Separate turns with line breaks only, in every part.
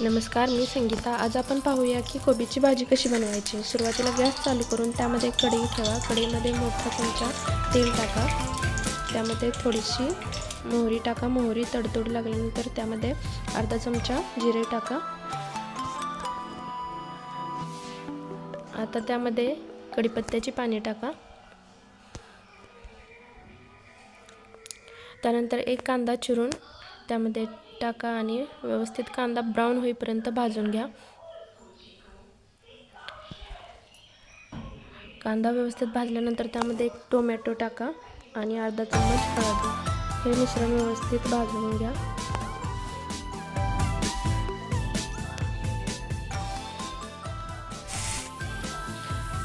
नमस्कार, मी संगीता। आज आपण पाहूया की कोबीची भाजी कशी बनवायची। सुरुवातीला गॅस चालू करून त्यामध्ये कढई ठेवा। कढईमध्ये मोठा चमचा तेल टाका, त्यामध्ये थोडीशी मोहरी टाका। मोहरी तडतडू लागल्यानंतर त्यामध्ये अर्धा चमचा जिरे टाका। आता त्यामध्ये कढीपत्त्याची पाने टाका। त्यानंतर एक कांदा चिरून त्यामध्ये टाका आणि व्यवस्थित कांदा ब्राऊन होईपर्यंत भाजून घ्या। कांदा व्यवस्थित भाजल्यानंतर त्यामध्ये एक टोमॅटो टाका आणि अर्धा चम्मच हळद। हे मिश्रण व्यवस्थित भाजून घ्या।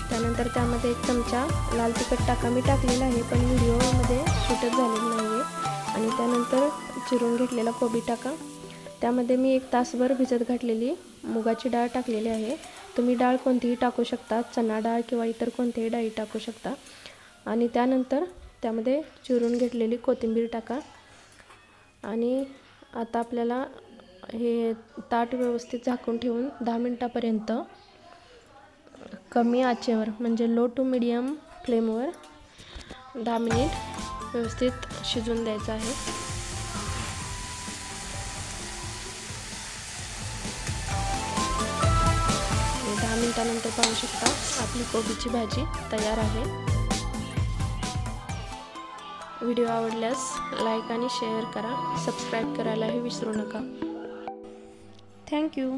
त्यानंतर त्यामध्ये एक चमचा लाल तिखट टाका। मी टाकलेला आहे पण व्हिडिओमध्ये शूटच झालेलं नाही आहे। आणि त्यानंतर चिरून घेतलेला कोबी टाका। त्यामध्ये मी 1 तासभर भिजत घातलेली मुगाची डाळ टाकलेली आहे। तुम्ही डाळ कोणतीही टाकू शकता, चणा डाळ किंवा इतर कोणतीही डाळी टाकू शकता। आणि त्यानंतर त्यामध्ये चिरून घेतलेली कोथिंबीर टाका। आणि आता आपल्याला हे ताट व्यवस्थित झाकून ठेवून 10 मिनिटांपर्यंत कमी आचेवर म्हणजे लो टू मीडियम फ्लेमवर 10 मिनिट व्यवस्थित शिजवून द्यायचं आहे। 10 मिनिटांनंतर पाहू शकता आपली कोबीची भाजी तयार आहे। व्हिडिओ आवडल्यास लाईक आणि शेअर करा, सबस्क्राईब करायलाही विसरू नका। थँक्यू।